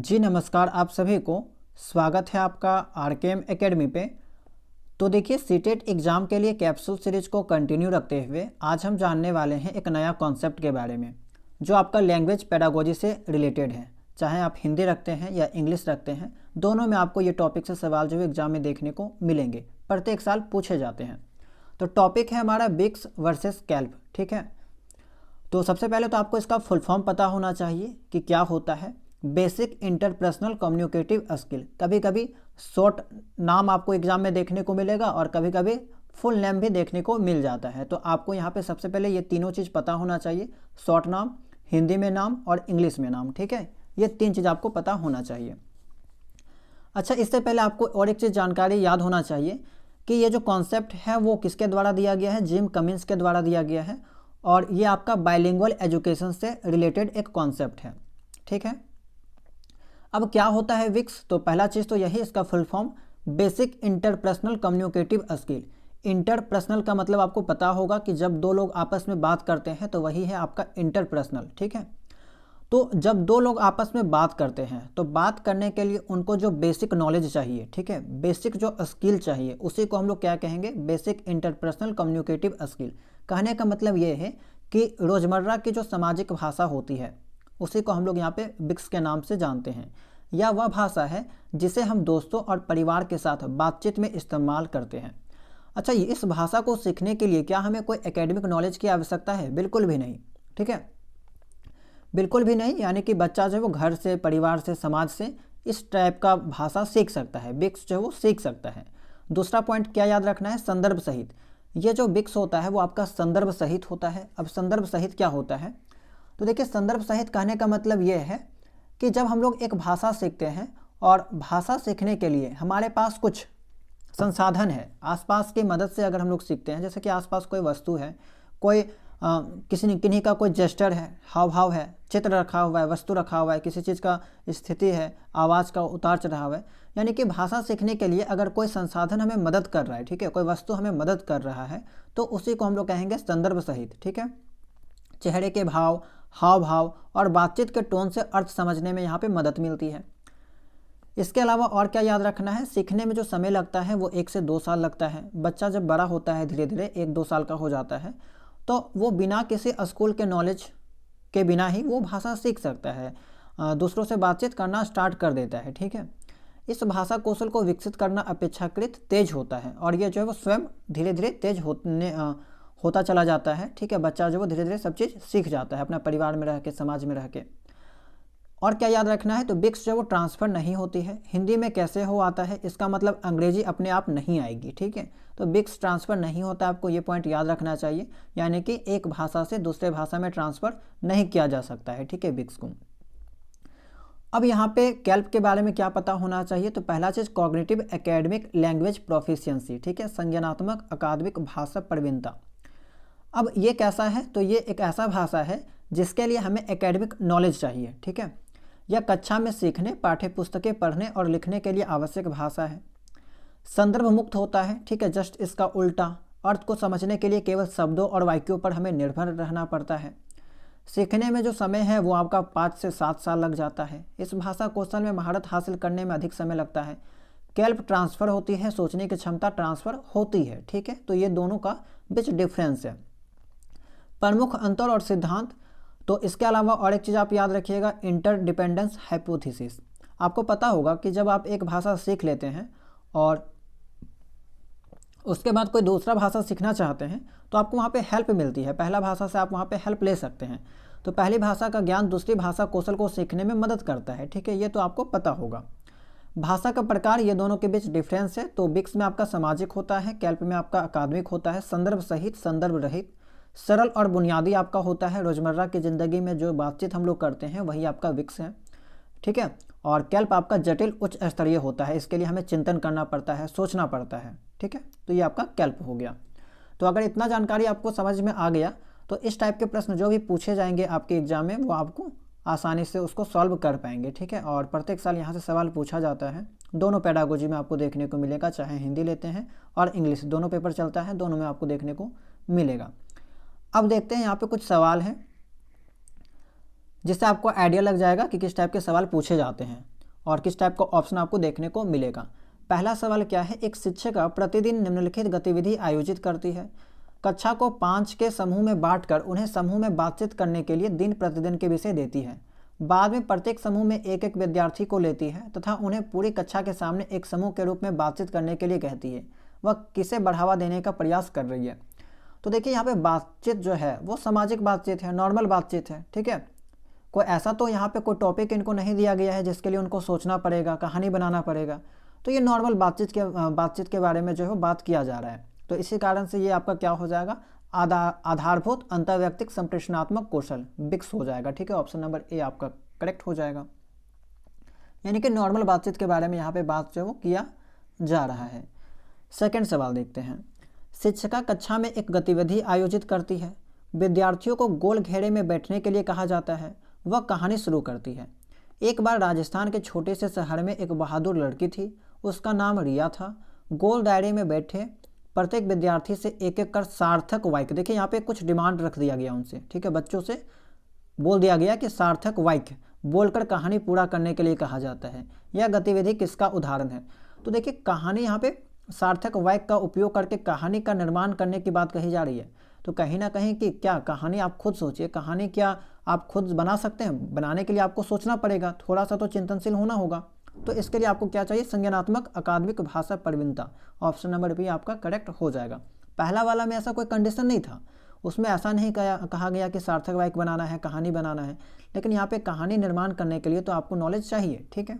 जी नमस्कार आप सभी को। स्वागत है आपका आरकेएम एकेडमी पे। तो देखिए सीटेट एग्ज़ाम के लिए कैप्सूल सीरीज को कंटिन्यू रखते हुए आज हम जानने वाले हैं एक नया कॉन्सेप्ट के बारे में जो आपका लैंग्वेज पेडागोजी से रिलेटेड है। चाहे आप हिंदी रखते हैं या इंग्लिश रखते हैं, दोनों में आपको ये टॉपिक से सवाल जो है एग्ज़ाम में देखने को मिलेंगे, प्रत्येक साल पूछे जाते हैं। तो टॉपिक है हमारा बिक्स वर्सेस कैल्प। ठीक है, तो सबसे पहले तो आपको इसका फुल फॉर्म पता होना चाहिए कि क्या होता है। Basic interpersonal communicative skill. कभी कभी शॉर्ट नाम आपको एग्जाम में देखने को मिलेगा और कभी कभी फुल नेम भी देखने को मिल जाता है। तो आपको यहाँ पे सबसे पहले ये तीनों चीज़ पता होना चाहिए, शॉर्ट नाम, हिंदी में नाम और इंग्लिश में नाम। ठीक है, ये तीन चीज़ आपको पता होना चाहिए। अच्छा, इससे पहले आपको और एक चीज़ जानकारी याद होना चाहिए कि ये जो कॉन्सेप्ट है वो किसके द्वारा दिया गया है, जिम कमिंस के द्वारा दिया गया है और ये आपका बाइलिंगुअल एजुकेशन से रिलेटेड एक कॉन्सेप्ट है। ठीक है, अब क्या होता है विक्स? तो पहला चीज़ तो यही, इसका full form basic interpersonal communicative skill. Interpersonal का मतलब आपको पता होगा कि जब दो लोग आपस में बात करते हैं तो वही है आपका इंटरपर्सनल। ठीक है, तो जब दो लोग आपस में बात करते हैं तो बात करने के लिए उनको जो बेसिक नॉलेज चाहिए, ठीक है, बेसिक जो स्किल चाहिए, उसी को हम लोग क्या कहेंगे, बेसिक इंटरपर्सनल कम्युनिकेटिव स्किल। कहने का मतलब ये है कि रोज़मर्रा की जो सामाजिक भाषा होती है उसी को हम लोग यहाँ पे बिक्स के नाम से जानते हैं। यह वह भाषा है जिसे हम दोस्तों और परिवार के साथ बातचीत में इस्तेमाल करते हैं। अच्छा, इस भाषा को सीखने के लिए क्या हमें कोई एकेडमिक नॉलेज की आवश्यकता है? बिल्कुल भी नहीं। ठीक है, बिल्कुल भी नहीं। यानी कि बच्चा जो है वो घर से, परिवार से, समाज से इस टाइप का भाषा सीख सकता है, बिक्स जो है वो सीख सकता है। दूसरा पॉइंट क्या याद रखना है, संदर्भ सहित। ये जो बिक्स होता है वो आपका संदर्भ सहित होता है। अब संदर्भ सहित क्या होता है? तो देखिए, संदर्भ सहित कहने का मतलब ये है कि जब हम लोग एक भाषा सीखते हैं और भाषा सीखने के लिए हमारे पास कुछ संसाधन है, आसपास की मदद से अगर हम लोग सीखते हैं, जैसे कि आसपास कोई वस्तु है, कोई किन्हीं का कोई जेस्चर है, हाव भाव है, चित्र रखा हुआ है, वस्तु रखा हुआ है, किसी चीज़ का स्थिति है, आवाज़ का उतार चढ़ाव है, यानी कि भाषा सीखने के लिए अगर कोई संसाधन हमें मदद कर रहा है, ठीक है, कोई वस्तु हमें मदद कर रहा है, तो उसी को हम लोग कहेंगे संदर्भ सहित। ठीक है, चेहरे के भाव, हाव भाव और बातचीत के टोन से अर्थ समझने में यहाँ पे मदद मिलती है। इसके अलावा और क्या याद रखना है, सीखने में जो समय लगता है वो 1 से 2 साल लगता है। बच्चा जब बड़ा होता है, धीरे धीरे 1-2 साल का हो जाता है, तो वो बिना किसी स्कूल के नॉलेज के बिना ही वो भाषा सीख सकता है, दूसरों से बातचीत करना स्टार्ट कर देता है। ठीक है, इस भाषा कौशल को विकसित करना अपेक्षाकृत तेज होता है और ये जो है वो स्वयं धीरे धीरे तेज होता चला जाता है। ठीक है, बच्चा जो वो धीरे धीरे सब चीज़ सीख जाता है अपना परिवार में रह के, समाज में रह के। और क्या याद रखना है, तो बिक्स जो वो ट्रांसफ़र नहीं होती है। हिंदी में कैसे हो आता है, इसका मतलब अंग्रेजी अपने आप नहीं आएगी। ठीक है, तो बिक्स ट्रांसफ़र नहीं होता, आपको ये पॉइंट याद रखना चाहिए। यानी कि एक भाषा से दूसरे भाषा में ट्रांसफ़र नहीं किया जा सकता है। ठीक है, बिक्स को। अब यहाँ पे कैल्प के बारे में क्या पता होना चाहिए, तो पहला चीज़ कॉग्निटिव एकेडमिक लैंग्वेज प्रोफिशिएंसी। ठीक है, संज्ञानात्मक अकादमिक भाषा प्रवीणता। अब ये कैसा है, तो ये एक ऐसा भाषा है जिसके लिए हमें एकेडमिक नॉलेज चाहिए। ठीक है, यह कक्षा में सीखने, पाठ्य पुस्तकें पढ़ने और लिखने के लिए आवश्यक भाषा है। संदर्भ मुक्त होता है। ठीक है, जस्ट इसका उल्टा, अर्थ को समझने के लिए केवल शब्दों और वाक्यों पर हमें निर्भर रहना पड़ता है। सीखने में जो समय है वो आपका 5 से 7 साल लग जाता है। इस भाषा कौशल में महारत हासिल करने में अधिक समय लगता है। कैल्प ट्रांसफ़र होती है, सोचने की क्षमता ट्रांसफ़र होती है। ठीक है, तो ये दोनों का बीच डिफरेंस है। प्रमुख अंतर और सिद्धांत, तो इसके अलावा और एक चीज़ आप याद रखिएगा, इंटरडिपेंडेंस हाइपोथेसिस। आपको पता होगा कि जब आप एक भाषा सीख लेते हैं और उसके बाद कोई दूसरा भाषा सीखना चाहते हैं तो आपको वहाँ पे हेल्प मिलती है। पहला भाषा से आप वहाँ पे हेल्प ले सकते हैं। तो पहली भाषा का ज्ञान दूसरी भाषा कौशल को सीखने में मदद करता है। ठीक है, ये तो आपको पता होगा। भाषा का प्रकार, ये दोनों के बीच डिफरेंस है। तो बिक्स में आपका सामाजिक होता है, कैल्प में आपका अकादमिक होता है, संदर्भ सहित, संदर्भ रहित, सरल और बुनियादी आपका होता है। रोज़मर्रा की ज़िंदगी में जो बातचीत हम लोग करते हैं वही आपका बिक्स है। ठीक है, और कैल्प आपका जटिल उच्च स्तरीय होता है, इसके लिए हमें चिंतन करना पड़ता है, सोचना पड़ता है। ठीक है, तो ये आपका कैल्प हो गया। तो अगर इतना जानकारी आपको समझ में आ गया तो इस टाइप के प्रश्न जो भी पूछे जाएंगे आपके एग्जाम में वो आपको आसानी से उसको सॉल्व कर पाएंगे। ठीक है, और प्रत्येक साल यहाँ से सवाल पूछा जाता है। दोनों पेडागोजी में आपको देखने को मिलेगा, चाहे हिंदी लेते हैं और इंग्लिश, दोनों पेपर चलता है, दोनों में आपको देखने को मिलेगा। अब देखते हैं यहाँ पे कुछ सवाल हैं जिससे आपको आइडिया लग जाएगा कि किस टाइप के सवाल पूछे जाते हैं। और किस टाइप का ऑप्शन आपको देखने को मिलेगा। पहला सवाल क्या है, एक शिक्षिका प्रतिदिन निम्नलिखित गतिविधि आयोजित करती है। कक्षा को 5 के समूह में बांटकर उन्हें समूह में बातचीत करने के लिए दिन प्रतिदिन के विषय देती है। बाद में प्रत्येक समूह में एक एक विद्यार्थी को लेती है तथा उन्हें पूरी कक्षा के सामने एक समूह के रूप में बातचीत करने के लिए कहती है। वह किसे बढ़ावा देने का प्रयास कर रही है। तो देखिए यहाँ पे बातचीत जो है वो सामाजिक बातचीत है, नॉर्मल बातचीत है, ठीक है। कोई ऐसा तो यहाँ पे कोई टॉपिक इनको नहीं दिया गया है जिसके लिए उनको सोचना पड़ेगा, कहानी बनाना पड़ेगा। तो ये नॉर्मल बातचीत के बारे में जो है बात किया जा रहा है। तो इसी कारण से ये आपका क्या हो जाएगा, आधारभूत अंतर्वैयक्तिक संप्रेषणात्मक कौशल, बिक्स हो जाएगा, ठीक है। ऑप्शन नंबर ए आपका करेक्ट हो जाएगा। यानी कि नॉर्मल बातचीत के बारे में यहाँ पे बात जो है वो किया जा रहा है। सेकंड सवाल देखते हैं। शिक्षिका कक्षा में एक गतिविधि आयोजित करती है। विद्यार्थियों को गोल घेरे में बैठने के लिए कहा जाता है। वह कहानी शुरू करती है। एक बार राजस्थान के छोटे से शहर में एक बहादुर लड़की थी। उसका नाम रिया था। गोल दायरे में बैठे प्रत्येक विद्यार्थी से एक एक कर सार्थक वाक्य, देखिए यहाँ पे कुछ डिमांड रख दिया गया उनसे, ठीक है। बच्चों से बोल दिया गया कि सार्थक वाक्य बोलकर कहानी पूरा करने के लिए कहा जाता है। यह गतिविधि किसका उदाहरण है। तो देखिए कहानी यहाँ पे सार्थक वाक्य का उपयोग करके कहानी का निर्माण करने की बात कही जा रही है। तो कहीं ना कहीं कि क्या कहानी आप खुद सोचिए, कहानी क्या आप खुद बना सकते हैं। बनाने के लिए आपको सोचना पड़ेगा, थोड़ा सा तो चिंतनशील होना होगा। तो इसके लिए आपको क्या चाहिए, संज्ञानात्मक अकादमिक भाषा प्रवीणता। ऑप्शन नंबर बी आपका करेक्ट हो जाएगा। पहला वाला में ऐसा कोई कंडीशन नहीं था, उसमें ऐसा नहीं कहा गया कि सार्थक वाक्य बनाना है, कहानी बनाना है। लेकिन यहाँ पे कहानी निर्माण करने के लिए तो आपको नॉलेज चाहिए, ठीक है।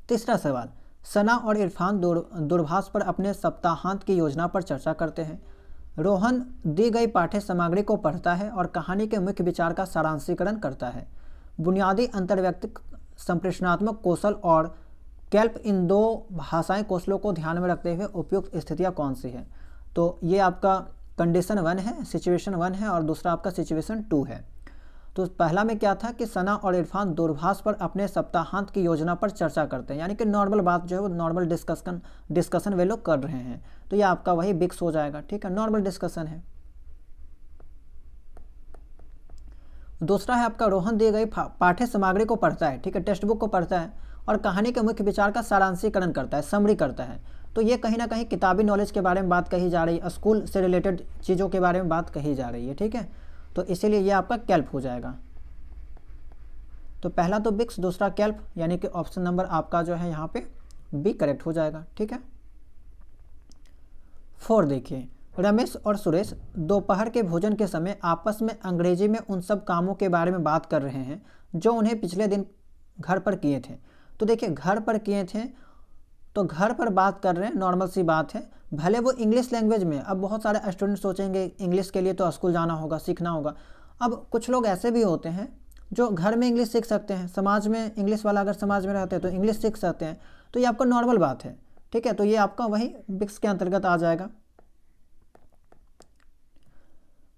तीसरा सवाल, सना और इरफान दूरभाष पर अपने सप्ताहांत की योजना पर चर्चा करते हैं। रोहन दी गई पाठ्य सामग्री को पढ़ता है और कहानी के मुख्य विचार का सारांशीकरण करता है। बुनियादी अंतर्वैयक्तिक संप्रेषणात्मक कौशल और कैल्प, इन दो भाषाई कौशलों को ध्यान में रखते हुए उपयुक्त स्थितियाँ कौन सी है। तो ये आपका कंडीशन 1 है, सिचुएशन 1 है, और दूसरा आपका सिचुएशन 2 है। तो पहला में क्या था कि सना और इरफान दूरभाष पर अपने सप्ताहांत की योजना पर चर्चा करते हैं, यानी कि नॉर्मल बात जो है वो नॉर्मल डिस्कशन वे लोग कर रहे हैं। तो ये आपका वही बिक्स हो जाएगा, ठीक है, नॉर्मल डिस्कशन है। दूसरा है आपका रोहन दी गई पाठ्य सामग्री को पढ़ता है, ठीक है, टेक्स्ट बुक को पढ़ता है और कहानी के मुख्य विचार का सारांशीकरण करता है, समरी करता है। तो ये कहीं ना कहीं किताबी नॉलेज के बारे में बात कही जा रही है, स्कूल से रिलेटेड चीज़ों के बारे में बात कही जा रही है, ठीक है। तो इसीलिए ये आपका कैल्प हो जाएगा। तो पहला तो बिक्स, दूसरा कैल्प, यानी कि ऑप्शन नंबर आपका जो है यहाँ पे बी करेक्ट हो जाएगा, ठीक है। 4 देखिए, रमेश और सुरेश दोपहर के भोजन के समय आपस में अंग्रेजी में उन सब कामों के बारे में बात कर रहे हैं जो उन्हें पिछले दिन घर पर किए थे। तो देखिए घर पर किए थे तो घर पर बात कर रहे हैं, नॉर्मल सी बात है। भले वो इंग्लिश लैंग्वेज में, अब बहुत सारे स्टूडेंट सोचेंगे इंग्लिश के लिए तो स्कूल जाना होगा, सीखना होगा। अब कुछ लोग ऐसे भी होते हैं जो घर में इंग्लिश सीख सकते हैं, समाज में इंग्लिश वाला अगर समाज में रहते हैं तो इंग्लिश सीख सकते हैं। तो ये आपका नॉर्मल बात है, ठीक है। तो ये आपका वही बिक्स के अंतर्गत आ जाएगा।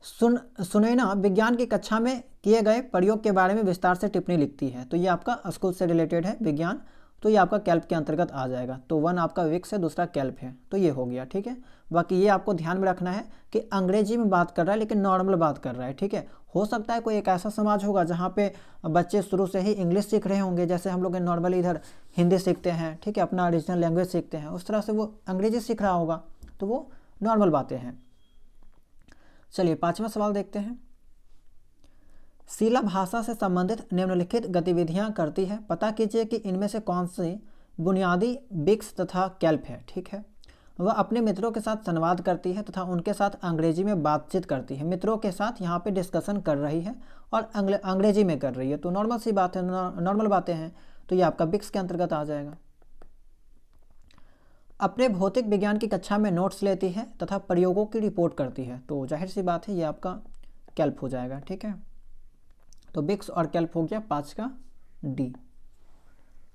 सुनैना विज्ञान की कक्षा में किए गए प्रयोग के बारे में विस्तार से टिप्पणी लिखती है। तो ये आपका स्कूल से रिलेटेड है, विज्ञान, तो ये आपका कैल्प के अंतर्गत आ जाएगा। तो 1 आपका विक्स है, दूसरा कैल्प है, तो ये हो गया, ठीक है। बाकी ये आपको ध्यान में रखना है कि अंग्रेजी में बात कर रहा है लेकिन नॉर्मल बात कर रहा है, ठीक है। हो सकता है कोई एक ऐसा समाज होगा जहाँ पे बच्चे शुरू से ही इंग्लिश सीख रहे होंगे, जैसे हम लोग नॉर्मली इधर हिंदी सीखते हैं, ठीक है, अपना रीजनल लैंग्वेज सीखते हैं, उस तरह से वो अंग्रेजी सीख रहा होगा, तो वो नॉर्मल बातें हैं। चलिए 5वां सवाल देखते हैं। शीला भाषा से संबंधित निम्नलिखित गतिविधियां करती है, पता कीजिए कि इनमें से कौन सी बुनियादी बिक्स तथा कैल्प है, ठीक है। वह अपने मित्रों के साथ संवाद करती है तथा उनके साथ अंग्रेजी में बातचीत करती है। मित्रों के साथ यहाँ पे डिस्कशन कर रही है और अंग्रेजी में कर रही है, तो नॉर्मल सी बात है, नॉर्मल बातें हैं, तो ये आपका बिक्स के अंतर्गत आ जाएगा। अपने भौतिक विज्ञान की कक्षा में नोट्स लेती है तथा प्रयोगों की रिपोर्ट करती है, तो जाहिर सी बात है ये आपका कैल्प हो जाएगा, ठीक है। तो बिक्स और कैल्प हो गया 5 का डी।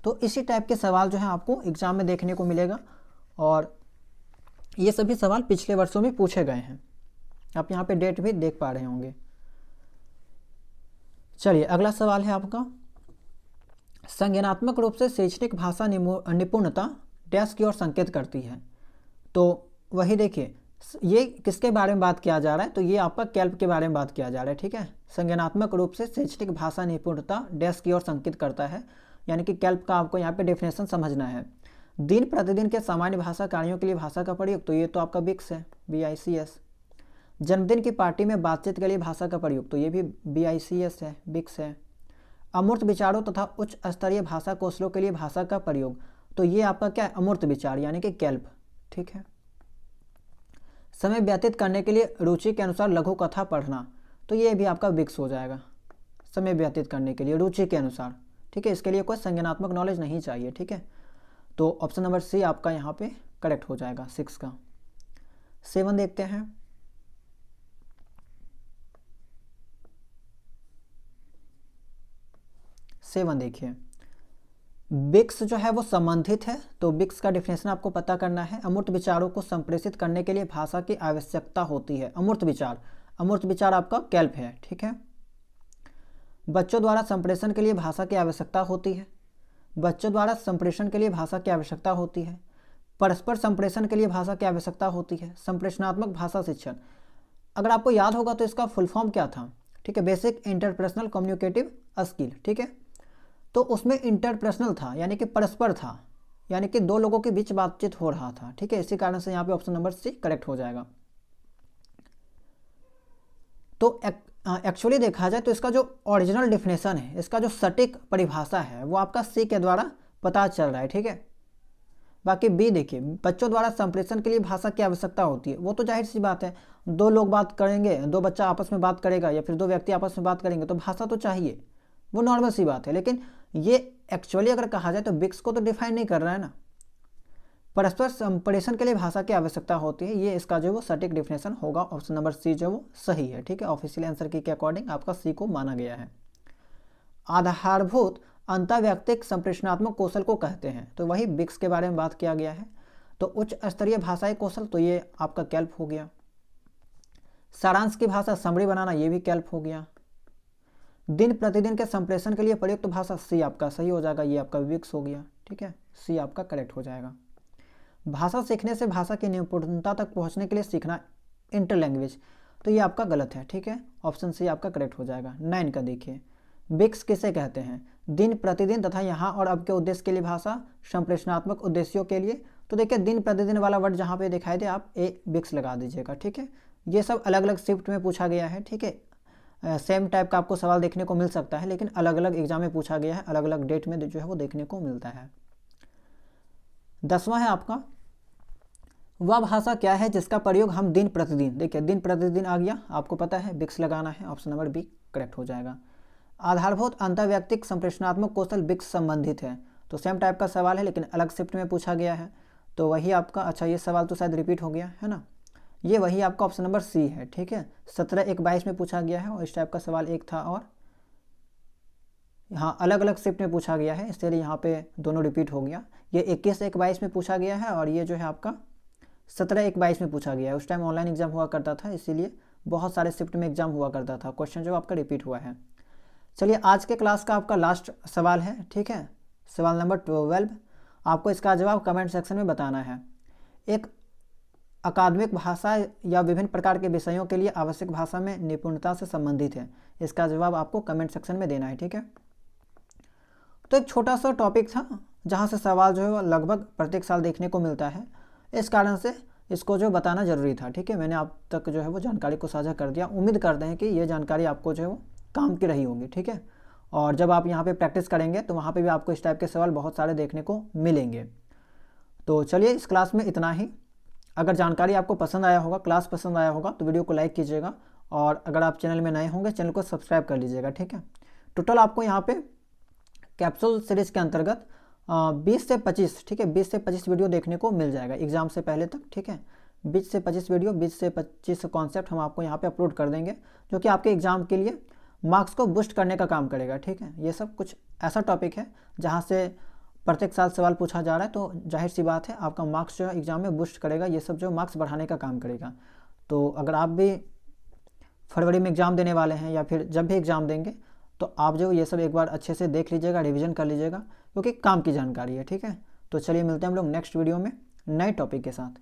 तो इसी टाइप के सवाल जो है आपको एग्जाम में देखने को मिलेगा और ये सभी सवाल पिछले वर्षों में पूछे गए हैं। आप यहाँ पे डेट भी देख पा रहे होंगे। चलिए अगला सवाल है आपका, संज्ञानात्मक रूप से शैक्षणिक भाषा निपुणता डैश की ओर संकेत करती है। तो वही देखिए ये किसके बारे में बात किया जा रहा है, तो ये आपका कैल्प के बारे में बात किया जा रहा है, ठीक है। संज्ञानात्मक रूप से शैक्षणिक भाषा निपुणता डैश की ओर संकेत करता है। यानी कि कैल्प का आपको यहाँ पे डेफिनेशन समझना है। दिन प्रतिदिन के सामान्य भाषा कार्यों के लिए भाषा का प्रयोग, तो ये तो आपका बिक्स है, BICS। जन्मदिन की पार्टी में बातचीत के लिए भाषा का प्रयोग, तो ये भी BICS है, बिक्स है। अमूर्त विचारों तथा उच्च स्तरीय भाषा कौशलों के लिए भाषा का प्रयोग, तो ये आपका क्या है, अमूर्त विचार यानी कि कैल्प, ठीक है। समय व्यतीत करने के लिए रुचि के अनुसार लघु कथा पढ़ना, तो ये भी आपका बिक्स हो जाएगा, समय व्यतीत करने के लिए रुचि के अनुसार, ठीक है। इसके लिए कोई संज्ञानात्मक नॉलेज नहीं चाहिए, ठीक है। तो ऑप्शन नंबर सी आपका यहाँ पे करेक्ट हो जाएगा 6 का। 7 देखते हैं। देखिए बिक्स जो है वो संबंधित है, तो बिक्स का डिफिनेशन आपको पता करना है। अमूर्त विचारों को संप्रेषित करने के लिए भाषा की आवश्यकता होती है। अमूर्त विचार आपका कैल्प है, ठीक है। बच्चों द्वारा संप्रेषण के लिए भाषा की आवश्यकता होती है। बच्चों द्वारा संप्रेषण के लिए भाषा की आवश्यकता होती है। परस्पर संप्रेषण के लिए भाषा की आवश्यकता होती है। संप्रेषणात्मक भाषा शिक्षण, अगर आपको याद होगा तो इसका फुल फॉर्म क्या था, ठीक है, बेसिक इंटरपर्सनल कम्युनिकेटिव स्किल, ठीक है। तो उसमें इंटरपर्सनल था यानी कि परस्पर था, यानी कि दो लोगों के बीच बातचीत हो रहा था, ठीक है। इसी कारण से यहाँ पे ऑप्शन नंबर सी करेक्ट हो जाएगा। तो एक्चुअली देखा जाए तो इसका जो ओरिजिनल डिफिनेशन है, इसका जो सटीक परिभाषा है वो आपका सी के द्वारा पता चल रहा है, ठीक है। बाकी बी देखिए, बच्चों द्वारा संप्रेषण के लिए भाषा की आवश्यकता होती है, वो तो जाहिर सी बात है, दो लोग बात करेंगे, दो बच्चा आपस में बात करेगा या फिर दो व्यक्ति आपस में बात करेंगे तो भाषा तो चाहिए, वो नॉर्मल सी बात है। लेकिन ये एक्चुअली अगर कहा जाए तो बिक्स को तो डिफाइन नहीं कर रहा है ना। परस्पर संप्रेषण के लिए भाषा की आवश्यकता होती है, ये इसका जो वो सटीक डिफिनेशन होगा। ऑप्शन नंबर सी जो वो सही है, ठीक है। ऑफिशियल आंसर की के अकॉर्डिंग आपका सी को माना गया है। आधारभूत अंतर्वैयक्तिक संप्रेषणात्मक कौशल को कहते हैं, तो वही बिक्स के बारे में बात किया गया है। तो उच्च स्तरीय भाषाई कौशल, तो ये आपका कैल्प हो गया। सारांश की भाषा समरी बनाना, ये भी कैल्प हो गया। दिन प्रतिदिन के संप्रेषण के लिए प्रयुक्त भाषा, सी आपका सही हो जाएगा, ये आपका बिक्स हो गया, ठीक है। सी आपका करेक्ट हो जाएगा। भाषा सीखने से भाषा की निपुणता तक पहुंचने के लिए सीखना, इंटर लैंग्वेज, तो ये आपका गलत है, ठीक है। ऑप्शन सी आपका करेक्ट हो जाएगा। 9 का देखिए, बिक्स किसे कहते हैं, दिन प्रतिदिन तथा यहाँ और अब के उद्देश्य के लिए भाषा, संप्रेषणात्मक उद्देश्यों के लिए, तो देखिए दिन प्रतिदिन वाला वर्ड जहाँ पे दिखाई दे आप ए बिक्स लगा दीजिएगा, ठीक है। ये सब अलग अलग शिफ्ट में पूछा गया है, ठीक है। सेम टाइप का आपको सवाल देखने को मिल सकता है, लेकिन अलग अलग एग्जाम में पूछा गया है, अलग अलग डेट में जो है वो देखने को मिलता है। 10वां है आपका, वह भाषा क्या है जिसका प्रयोग हम दिन प्रतिदिन, देखिए दिन प्रतिदिन आ गया, आपको पता है बिक्स लगाना है, ऑप्शन नंबर बी करेक्ट हो जाएगा। आधारभूत अंतर्वैयक्तिक संप्रेषणात्मक कौशल बिक्स संबंधित है, तो सेम टाइप का सवाल है लेकिन अलग शिफ्ट में पूछा गया है, तो वही आपका, अच्छा ये सवाल तो शायद रिपीट हो गया है ना, ये वही आपका ऑप्शन नंबर सी है, ठीक है। 17-1-22 में पूछा गया है और इस टाइप का सवाल एक था और यहाँ अलग अलग शिफ्ट में पूछा गया है, इसलिए यहाँ पे दोनों रिपीट हो गया। ये 21-1-22 में पूछा गया है और ये जो है आपका 17-1-22 में पूछा गया है। उस टाइम ऑनलाइन एग्जाम हुआ करता था, इसीलिए बहुत सारे शिफ्ट में एग्जाम हुआ करता था, क्वेश्चन जो आपका रिपीट हुआ है। चलिए आज के क्लास का आपका लास्ट सवाल है, ठीक है, सवाल नंबर 12। आपको इसका जवाब कमेंट सेक्शन में बताना है। एक अकादमिक भाषा या विभिन्न प्रकार के विषयों के लिए आवश्यक भाषा में निपुणता से संबंधित है, इसका जवाब आपको कमेंट सेक्शन में देना है, ठीक है। तो एक छोटा सा टॉपिक था जहाँ से सवाल जो है वो लगभग प्रत्येक साल देखने को मिलता है, इस कारण से इसको जो बताना ज़रूरी था, ठीक है। मैंने आप तक जो है वो जानकारी को साझा कर दिया। उम्मीद करते हैं कि ये जानकारी आपको जो है वो काम की रही होगी, ठीक है। और जब आप यहाँ पे प्रैक्टिस करेंगे तो वहाँ पे भी आपको इस टाइप के सवाल बहुत सारे देखने को मिलेंगे। तो चलिए इस क्लास में इतना ही। अगर जानकारी आपको पसंद आया होगा, क्लास पसंद आया होगा तो वीडियो को लाइक कीजिएगा, और अगर आप चैनल में नए होंगे चैनल को सब्सक्राइब कर लीजिएगा, ठीक है। टोटल आपको यहाँ पे कैप्सूल सीरीज़ के अंतर्गत 20 से 25, ठीक है, 20 से 25 वीडियो देखने को मिल जाएगा एग्जाम से पहले तक, ठीक है। 20 से 25 वीडियो, 20 से 25 कॉन्सेप्ट हम आपको यहाँ पे अपलोड कर देंगे, जो कि आपके एग्जाम के लिए मार्क्स को बूस्ट करने का काम करेगा, ठीक है। ये सब कुछ ऐसा टॉपिक है जहाँ से प्रत्येक साल सवाल पूछा जा रहा है, तो जाहिर सी बात है आपका मार्क्स जो है एग्जाम में बूस्ट करेगा, ये सब जो मार्क्स बढ़ाने का काम करेगा। तो अगर आप भी फरवरी में एग्ज़ाम देने वाले हैं या फिर जब भी एग्ज़ाम देंगे तो आप जो ये सब एक बार अच्छे से देख लीजिएगा, रिवीजन कर लीजिएगा, क्योंकि काम की जानकारी है, ठीक है। तो चलिए मिलते हैं हम लोग नेक्स्ट वीडियो में नए टॉपिक के साथ।